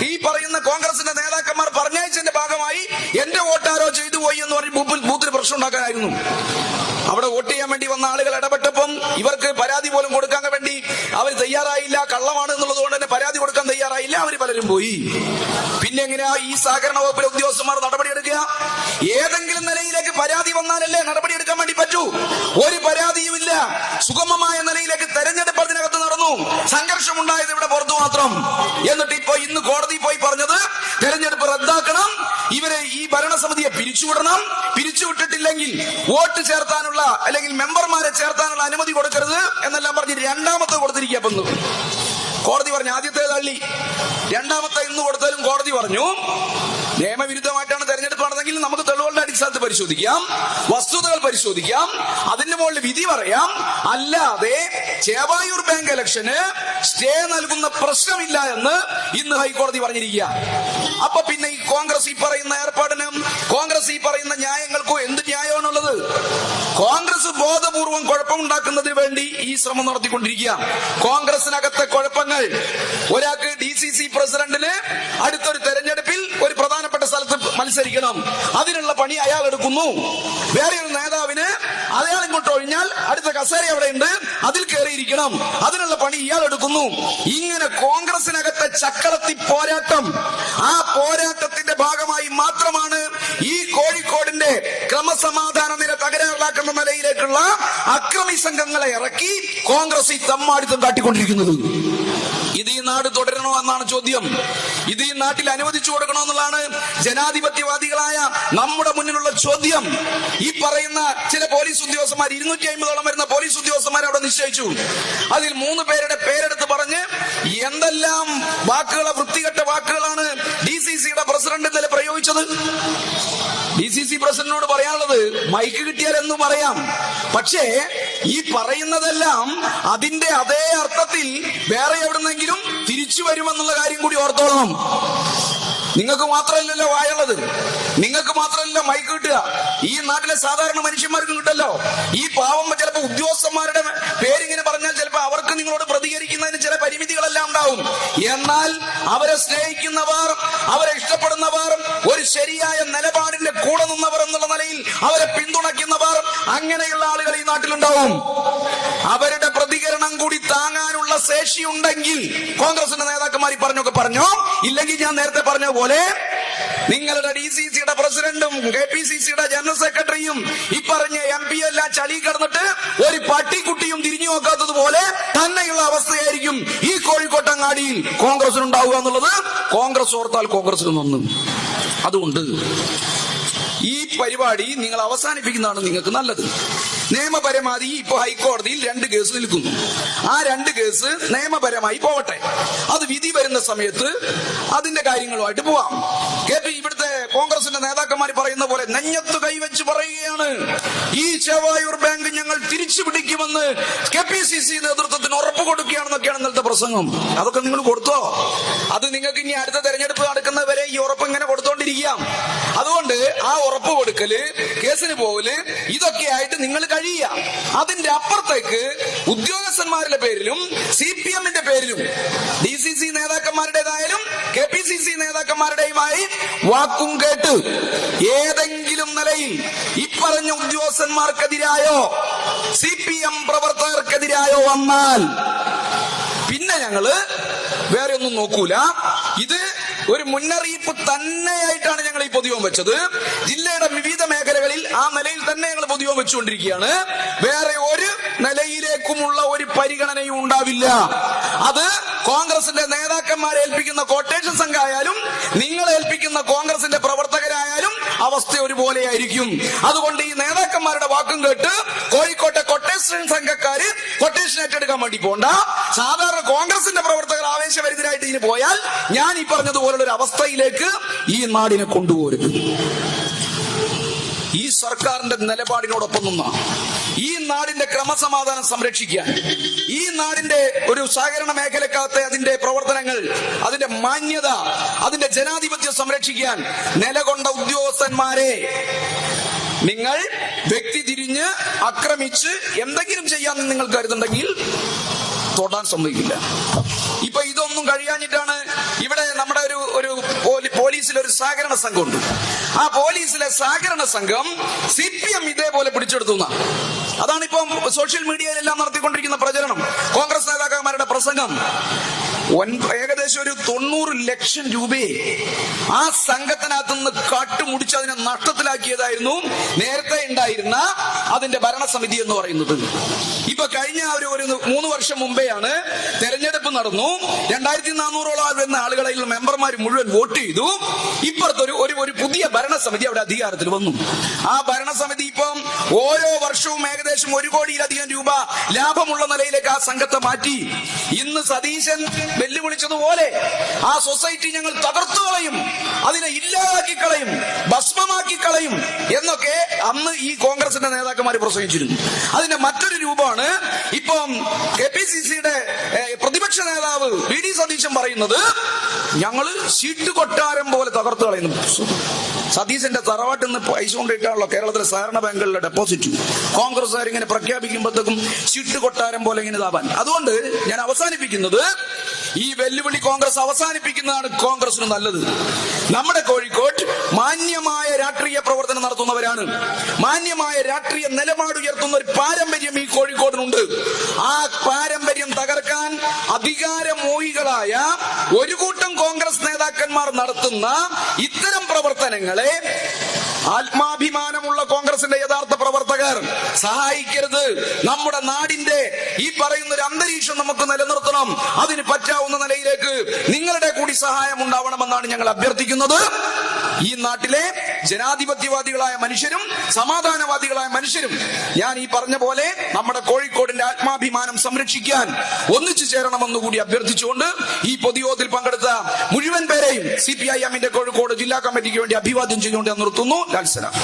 ഈ പറയുന്ന കോൺഗ്രസിന്റെ നേതാക്കന്മാർ പറഞ്ഞയച്ചതിന്റെ ഭാഗമായി എന്റെ വോട്ടാരോ ചെയ്തു പോയി എന്ന് പറഞ്ഞ് ബൂത്തിൽ പ്രശ്നം ഉണ്ടാക്കാനായിരുന്നു. അവിടെ വോട്ട് ചെയ്യാൻ വേണ്ടി വന്ന ആളുകൾ ഇടപെട്ടപ്പം ഇവർക്ക് പരാതി പോലും കൊടുക്കാൻ വേണ്ടി അവർ തയ്യാറായില്ല. കള്ളമാണ് എന്നുള്ളത് കൊണ്ട് തന്നെ പരാതി കൊടുക്കാൻ തയ്യാറായില്ല. അവർ പലരും പോയി. പിന്നെ എങ്ങനെയാ ഈ സഹകരണ വകുപ്പിലെ ഉദ്യോഗസ്ഥന്മാർ നടപടിയെടുക്കുക? ഏതെങ്കിലും നിലയിലേക്ക് പരാതി വന്നാലല്ലേ നടപടിയെടുക്കാൻ വേണ്ടി പറ്റൂ. ഒരു പരാതിയുമില്ല. സുഗമമായ നിലയിലേക്ക് തെരഞ്ഞെടുപ്പ് അതിനകത്ത് നടന്നു. സംഘർഷമുണ്ടായത് ഇവിടെ പുറത്തു മാത്രം. എന്നിട്ട് ഇന്ന് കോടതി പോയി പറഞ്ഞത് തെരഞ്ഞെടുപ്പ് റദ്ദാക്കണം, ഇവരെ ഈ ഭരണസമിതിയെ പിരിച്ചുവിടണം, പിരിച്ചുവിട്ടിട്ടില്ലെങ്കിൽ വോട്ട് ചേർത്താനുള്ള അല്ലെങ്കിൽ മെമ്പർമാരെ ചേർത്താനുള്ള അനുമതി കൊടുക്കരുത് എന്നെല്ലാം പറഞ്ഞ് 2ാമത്തെ കൊടുത്തിരിക്കുന്നു. കോടതി പറഞ്ഞു ആദ്യത്തെ തള്ളി, 2ാമത്തെ ഇന്ന് കൊടുത്താലും കോടതി പറഞ്ഞു നിയമവിരുദ്ധമായിട്ടാണ് തെരഞ്ഞെടുപ്പ് നടന്നെങ്കിൽ നമുക്ക് തെളിവുകളുടെ അടിസ്ഥാനത്തിൽ പരിശോധിക്കാം, വസ്തുതകൾ പരിശോധിക്കാം, അതിന്റെ മുകളിൽ വിധി പറയാം. അല്ലാതെ ചേവായൂർ ബാങ്ക് ഇലക്ഷന് സ്റ്റേ നൽകുന്ന പ്രശ്നമില്ല എന്ന് ഇന്ന് ഹൈക്കോടതി പറഞ്ഞിരിക്കുക. അപ്പൊ പിന്നെ ഈ കോൺഗ്രസ് ഈ പറയുന്ന ഏർപ്പാടിനും കോൺഗ്രസ് ഈ പറയുന്ന ന്യായങ്ങൾക്കും എന്ത് ന്യായമാണുള്ളത്? കോൺഗ്രസ് ബോധപൂർവം കുഴപ്പമുണ്ടാക്കുന്നതിന് വേണ്ടി ഈ ശ്രമം നടത്തിക്കൊണ്ടിരിക്കുക. കോൺഗ്രസിനകത്തെ കുഴപ്പങ്ങൾ, ഒരാൾക്ക് DCC പ്രസിഡന്റിന് അടുത്തൊരു തെരഞ്ഞെടുപ്പിൽ ഒരു പ്രധാനപ്പെട്ട സ്ഥലത്ത് മത്സരിക്കണം, അതിനുള്ള പണി അയാൾ എടുക്കുന്നു. വേറെ ഒരു നേതാവിന് അയാൾ ഇങ്ങോട്ട് ഒഴിഞ്ഞാൽ അടുത്ത കസേര അവിടെ ഉണ്ട്, അതിൽ കയറിയിരിക്കണം, അതിനുള്ള പണി ഇയാൾ എടുക്കുന്നു. ഇങ്ങനെ കോൺഗ്രസിനകത്തെ ചക്കളത്തി പോരാട്ടം, ആ പോരാട്ടം ശ്രമത്തിന്റെ ഭാഗമായി മാത്രമാണ് ഈ കോഴിക്കോടിന്റെ ക്രമസമാധാന നില തകരാറിലാക്കുന്ന നിലയിലേക്കുള്ള അക്രമി സംഘങ്ങളെ ഇറക്കി കോൺഗ്രസ് ഈ തമ്മാടിത്തം കാട്ടിക്കൊണ്ടിരിക്കുന്നത്. ഇത് ഈ നാട് തുടരണോ എന്നാണ് ചോദ്യം. ഇത് ഈ നാട്ടിൽ അനുവദിച്ചു കൊടുക്കണോ എന്നുള്ളതാണ് ജനാധിപത്യവാദികളായ നമ്മുടെ മുന്നിലുള്ള ചോദ്യം. ഈ പറയുന്ന ചില പോലീസ് ഉദ്യോഗസ്ഥന്മാർ 250ഓളം വരുന്ന പോലീസ് ഉദ്യോഗസ്ഥന്മാരെ അവിടെ നിശ്ചയിച്ചു. അതിൽ 3 പേരുടെ പേരെടുത്ത് പറഞ്ഞ് എന്തെല്ലാം വാക്കുകളെ, വൃത്തികെട്ട വാക്കുകളാണ് DCCയുടെ പ്രസിഡന്റ് ഇന്നലെ പ്രയോഗിച്ചത്. DCC പ്രസിഡന്റിനോട് പറയാനുള്ളത് മൈക്ക് കിട്ടിയാൽ എന്നും പറയാം, പക്ഷേ ഈ പറയുന്നതെല്ലാം അതിന്റെ അതേ അർത്ഥത്തിൽ വേറെ എവിടുന്നെങ്കിലും തിരിച്ചു വരുമെന്നുള്ള കാര്യം കൂടി ഓർത്തോളണം. നിങ്ങൾക്ക് മാത്രമല്ലല്ലോ വായുള്ളത്, നിങ്ങൾക്ക് മാത്രമല്ലല്ലോ മൈക്ക് കിട്ടുക, ഈ നാട്ടിലെ സാധാരണ മനുഷ്യന്മാർക്കും കിട്ടല്ലോ. ഈ പാവം ചിലപ്പോ ഉദ്യോഗസ്ഥന്മാരുടെ പേരിങ്ങനെ പറഞ്ഞാൽ ചിലപ്പോ അവർക്ക് നിങ്ങളോട് പ്രതികരിക്കുന്നതിന് ചില പരിമിതികളെല്ലാം ഉണ്ടാവും. എന്നാൽ അവരെ സ്നേഹിക്കുന്നവർ, അവരെ ഇഷ്ടപ്പെടുന്നവർ, ഒരു ശരിയായ നിലപാടിന്റെ കൂടെ നിന്നവർ എന്നുള്ള നിലയിൽ അവരെ പിന്തുണയ്ക്കുന്നവർ, അങ്ങനെയുള്ള ആളുകൾ ഈ നാട്ടിലുണ്ടാവും. അവരുടെ പ്രതികരണം കൂടി താങ്ങാനുള്ള ശേഷിയുണ്ടെങ്കിൽ കോൺഗ്രസിന്റെ നേതാക്കന്മാർ പറഞ്ഞൊക്കെ പറഞ്ഞോ, ഇല്ലെങ്കിൽ ഞാൻ നേരത്തെ പറഞ്ഞ പോലെ നിങ്ങളുടെ DCCയുടെ പ്രസിഡന്റും KPCCയുടെ ജനറൽ സെക്രട്ടറിയും ഈ പറഞ്ഞ MP എല്ലാം ചളി കിടന്നിട്ട് ഒരു പട്ടിക്കുട്ടിയും തിരിഞ്ഞു നോക്കാത്തതുപോലെ തന്നെയുള്ള അവസ്ഥയായിരിക്കും ഈ കോഴിക്കോട്ടങ്ങാടിയിൽ കോൺഗ്രസിനുണ്ടാവുക എന്നുള്ളത് കോൺഗ്രസ് ഓർത്താൽ കോൺഗ്രസിന് നന്ന്. അതുകൊണ്ട് ഈ പരിപാടി നിങ്ങൾ അവസാനിപ്പിക്കുന്നതാണ് നിങ്ങൾക്ക് നല്ലത്. നിയമപരമായി ഇപ്പൊ ഹൈക്കോടതിയിൽ 2 കേസ് നിൽക്കുന്നു. ആ 2 കേസ് നിയമപരമായി പോവട്ടെ. അത് വിധി വരുന്ന സമയത്ത് അതിന്റെ കാര്യങ്ങളുമായിട്ട് പോവാം. ഇവിടുത്തെ കോൺഗ്രസിന്റെ നേതാക്കന്മാർ പറയുന്ന പോലെ നെഞ്ഞത്ത് കൈവച്ച് പറയുകയാണ്, ഈ ചെവായൂർ ബാങ്ക് ഞങ്ങൾ തിരിച്ചു പിടിക്കുമെന്ന് KPCC നേതൃത്വത്തിന് ഉറപ്പ് കൊടുക്കുകയാണെന്നൊക്കെയാണ് ഇന്നലത്തെ പ്രസംഗം. അതൊക്കെ നിങ്ങൾ കൊടുത്തോ? അത് നിങ്ങൾക്ക് ഇനി അടുത്ത തെരഞ്ഞെടുപ്പ് നടക്കുന്നവരെ ഈ ഉറപ്പ് ഇങ്ങനെ കൊടുത്തോണ്ടിരിക്കാം. അതുകൊണ്ട് ആ ഉറപ്പ് കൊടുക്കല്, കേസിന് പോകല്, ഇതൊക്കെ ആയിട്ട് നിങ്ങൾ കഴിയുക. അതിന്റെ അപ്പുറത്തേക്ക് ഉദ്യോഗസ്ഥന്മാരുടെ പേരിലും CPMന്റെ പേരിലും DCC നേതാക്കന്മാരുടേതായാലും KPCC നേതാക്കന്മാരുടെയുമായി വാക്കും കേട്ട് ഏതെങ്കിലും നിലയിൽ ഇപ്പറഞ്ഞ ഉദ്യോഗസ്ഥന്മാർക്കെതിരായോ CPM പ്രവർത്തകർക്കെതിരായോ വന്നാൽ പിന്നെ ഞങ്ങള് വേറെ ഒന്നും നോക്കൂല. ഇത് ഒരു മുന്നറിയിപ്പ് തന്നെയായിട്ടാണ് ഞങ്ങൾ ഈ പൊതുയോഗം വെച്ചത്. ജില്ലയുടെ വിവിധ മേഖലകളിൽ ആ നിലയിൽ തന്നെ ഞങ്ങൾ പൊതുയോഗം വെച്ചുകൊണ്ടിരിക്കുകയാണ്. വേറെ ഒരു നിലയിലേക്കുമുള്ള ഒരു പരിഗണനയും ഉണ്ടാവില്ല. അത് കോൺഗ്രസിന്റെ നേതാക്കന്മാരെ ഏൽപ്പിക്കുന്ന കൊട്ടേഷൻ സംഘമായാലും നിങ്ങൾ ഏൽപ്പിക്കുന്ന കോൺഗ്രസിന്റെ പ്രവർത്തകരായാലും അവസ്ഥ ഒരുപോലെയായിരിക്കും. അതുകൊണ്ട് ഈ നേതാക്കന്മാരുടെ വാക്കും കേട്ട് കോഴിക്കോട്ടെ കൊട്ടേഷൻ സംഘക്കാര് കൊട്ടേഷൻ ഏറ്റെടുക്കാൻ വേണ്ടി പോണ്ട. സാധാരണ കോൺഗ്രസിന്റെ പ്രവർത്തകർ ആവേശഭരിതരായിട്ട് ഇതിന് പോയാൽ ഞാൻ ഈ പറഞ്ഞതുപോലുള്ള ഒരു അവസ്ഥയിലേക്ക് ഈ നാടിനെ കൊണ്ടുപോരുത്. ഈ സർക്കാരിന്റെ നിലപാടിനോടൊപ്പം നിന്ന ഈ നാടിന്റെ ക്രമസമാധാനം സംരക്ഷിക്കാൻ, ഈ നാടിന്റെ ഒരു സഹകരണ മേഖലക്കകത്തെ അതിന്റെ പ്രവർത്തനങ്ങൾ, അതിന്റെ മാന്യത, അതിന്റെ ജനാധിപത്യം സംരക്ഷിക്കാൻ നിലകൊണ്ട ഉദ്യോഗസ്ഥന്മാരെ നിങ്ങൾ വ്യക്തി തിരിഞ്ഞ് ആക്രമിച്ച് എന്തെങ്കിലും ചെയ്യാമെന്ന് നിങ്ങൾ കരുതുന്നുണ്ടെങ്കിൽ തൊടാൻ സമ്മതിക്കില്ല. ഇപ്പൊ ഇതൊന്നും കഴിയാഞ്ഞിട്ടാണ് ഇവിടെ നമ്മുടെ ഒരു പോലീസിലെ ഒരു സഹകരണ സംഘമുണ്ട്. ആ പോലീസിലെ സഹകരണ സംഘം CPM ഇതേപോലെ പിടിച്ചെടുത്തു. അതാണ് ഇപ്പം സോഷ്യൽ മീഡിയയിലെല്ലാം നടത്തിക്കൊണ്ടിരിക്കുന്ന പ്രചരണം. കോൺഗ്രസ് നേതാക്കന്മാരുടെ പ്രസംഗം ഏകദേശം ഒരു 90 ലക്ഷം രൂപയെ ആ സംഘത്തിനകത്ത് നിന്ന് കാട്ടുമുടിച്ച് അതിനെ നഷ്ടത്തിലാക്കിയതായിരുന്നു നേരത്തെ ഉണ്ടായിരുന്ന അതിന്റെ ഭരണസമിതി എന്ന് പറയുന്നത്. ഇപ്പൊ കഴിഞ്ഞ ഒരു 3 വർഷം മുമ്പെയാണ് തെരഞ്ഞെടുപ്പ് നടന്നു. 2400ഓളം വരുന്ന ആളുകളിൽ മെമ്പർമാർ മുഴുവൻ വോട്ട് ചെയ്തു. ഇപ്പുറത്തൊരു ഒരു പുതിയ ഭരണസമിതി അവിടെ അധികാരത്തിൽ വന്നു. ആ ഭരണസമിതി ഇപ്പം ഓരോ വർഷവും ഏകദേശം 1 കോടിയിലധികം രൂപ ലാഭമുള്ള നിലയിലേക്ക് ആ സംഘത്തെ മാറ്റി. ഇന്ന് സതീശൻ വെല്ലുവിളിച്ചതുപോലെ ആ സൊസൈറ്റി ഞങ്ങൾ തകർത്തു കളയും, അതിനെ ഇല്ലാതാക്കി കളയും, ഭസ്മമാക്കി കളയും എന്നൊക്കെ അന്ന് ഈ കോൺഗ്രസിന്റെ നേതാക്കന്മാർ പ്രസംഗിച്ചിരുന്നു. അതിന്റെ മറ്റൊരു രൂപമാണ് ഇപ്പം KPCCയുടെ പ്രതിപക്ഷ നേതാവ് VD സതീശൻ പറയുന്നത്, ഞങ്ങള് സീറ്റ് കൊട്ടാരം പോലെ തകർത്തു കളയുന്നു. സതീശന്റെ തറവാട്ടിൽ നിന്ന് പൈസ കൊണ്ടിട്ടാണല്ലോ കേരളത്തിലെ സഹകരണ ബാങ്കുകളിലെ ഡെപ്പോസിറ്റ് കോൺഗ്രസ്സുകാർ ഇങ്ങനെ പ്രഖ്യാപിക്കുമ്പോഴത്തേക്കും സീറ്റ് കൊട്ടാരം പോലെ ഇങ്ങനെ ഇതാവാൻ. അതുകൊണ്ട് ഞാൻ അവസാനിപ്പിക്കുന്നത്, ഈ വെല്ലുവിളി കോൺഗ്രസ് അവസാനിപ്പിക്കുന്നതാണ് കോൺഗ്രസിന് നല്ലത്. നമ്മുടെ കോഴിക്കോട് മാന്യമായ രാഷ്ട്രീയ പ്രവർത്തനം നടത്തുന്നവരാണ്. മാന്യമായ രാഷ്ട്രീയ നിലപാട് ഉയർത്തുന്ന ഒരു പാരമ്പര്യം ഈ കോഴിക്കോടിനുണ്ട്. ആ പാരമ്പര്യം തകർക്കാൻ അധികാരമോഹികളായ ഒരു കൂട്ടം കോൺഗ്രസ് നേതാക്കന്മാർ നടത്തുന്ന ഇത്തരം പ്രവർത്തനങ്ങളെ ആത്മാഭിമാനമുള്ള കോൺഗ്രസിന്റെ യഥാർത്ഥ പ്രവർത്തകർ സഹായിക്കരുത്. നമ്മുടെ നാടിന്റെ ഈ പറയുന്ന ഒരു അന്തരീക്ഷം നമുക്ക് നിലനിർത്തണം. അതിന് പറ്റാവുന്ന നിലയിലേക്ക് നിങ്ങളുടെ കൂടി സഹായം ഉണ്ടാവണമെന്നാണ് ഞങ്ങൾ അഭ്യർത്ഥിക്കുന്നത്. ഈ നാട്ടിലെ ജനാധിപത്യവാദികളായ മനുഷ്യരും സമാധാനവാദികളായ മനുഷ്യരും ഞാൻ ഈ പറഞ്ഞ പോലെ നമ്മുടെ കോഴിക്കോടിന്റെ ആത്മാഭിമാനം സംരക്ഷിക്കാൻ ഒന്നിച്ചു ചേരണമെന്ന് കൂടി അഭ്യർത്ഥിച്ചുകൊണ്ട് ഈ പൊതുയോഗത്തിൽ പങ്കെടുത്ത മുഴുവൻ പേരെയും CPIM കോഴിക്കോട് ജില്ലാ കമ്മിറ്റിക്ക് വേണ്ടി അഭിവാദ്യം ചെയ്തുകൊണ്ട് നിർത്തുന്നു. ലാൽ സലാം.